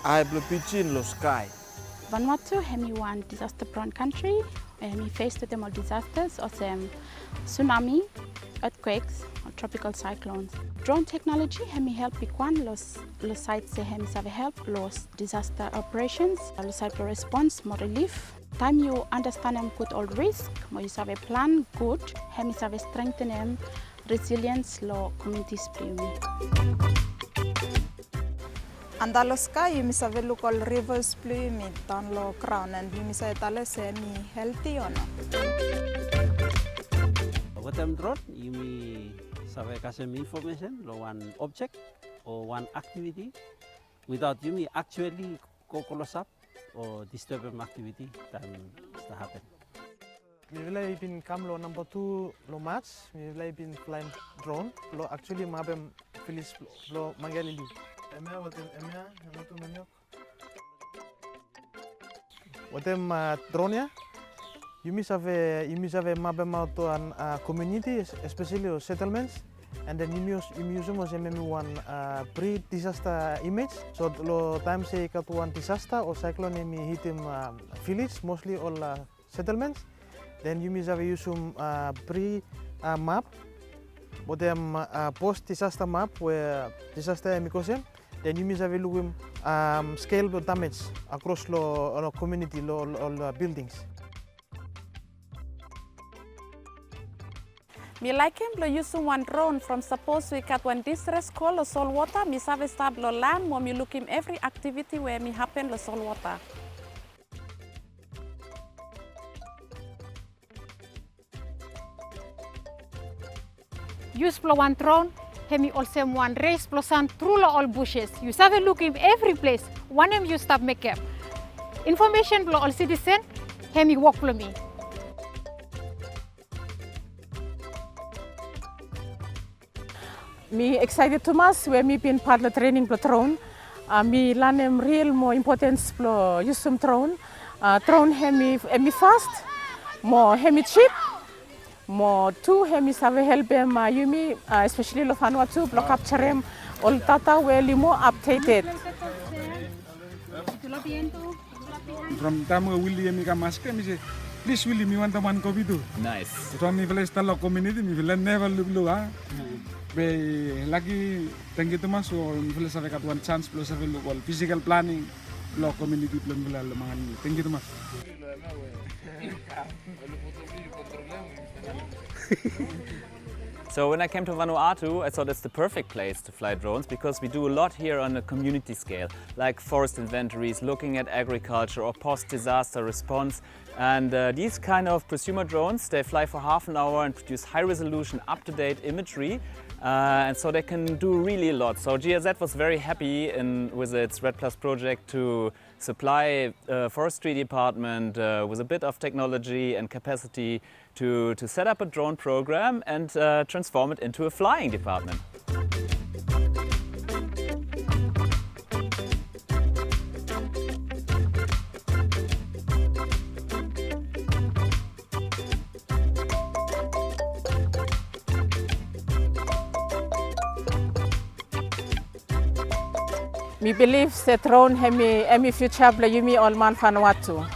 AeBloPidjin lo sky. Vanuatu hemi one disaster-prone country. Hemi faced with them all disasters, or tsunami, earthquakes, or tropical cyclones. Drone technology hemi help pikwan los sites hemi save help los disaster operations, los site response, more relief. Time you understand them good all risk, more you save plan good, hemi save strengthen them resilience lo communities plumi. Andalo sky you miss have look all rivers plumi down low crown and you miss tale semi healthy or no. With them drone you may have some information lo one object or one activity without you may actually go close up or disturb an activity that happen. We will been come lo number 2 lo match. We will been flying drone lo actually mabem Phyllis lo mangalili. Emia watem emia tu menyok. Watem drone ya. You must have mabem to an community, especially settlements, and then you use them as one pre-disaster image. So lo time say kat one disaster or cyclone hit him village, mostly all settlements. Then you must have use pre-map, but them post-disaster map where disaster emikosen. Then you must have look scale the damage across the community, all buildings. Me like him use one drone from suppose we got one distress call or salt water. Me save stable land when me look him every activity where me happen the salt water. Use one drone, hemi also one race plus and through all bushes. You have a look in every place. One him you stop make up. Information blow all citizen, hemi walk for me. Me excited too much where me been part of training the drone. Me learn him real more importance blow use some drone. Drone hemi fast, more hemi cheap. More two hemi save help them yumi especially lo Vanuatu block capture him all tata well more updated. From time William Mika mask me say please William you want the one copy too. Nice. From me village talo community me will never look ah. Be lucky thank you too much so me village have got one chance plus have look all physical planning lo community plan villa mangan. Thank you too much. So when I came to Vanuatu, I thought it's the perfect place to fly drones because we do a lot here on a community scale, like forest inventories, looking at agriculture or post-disaster response. And these kind of prosumer drones, they fly for half an hour and produce high-resolution, up-to-date imagery. And so they can do really a lot. So GIZ was very happy with its RED Plus project to supply Forestry Department with a bit of technology and capacity to set up a drone program and transform it into a flying department. Me believe that drone hemi future play yumi all man Vanuatu.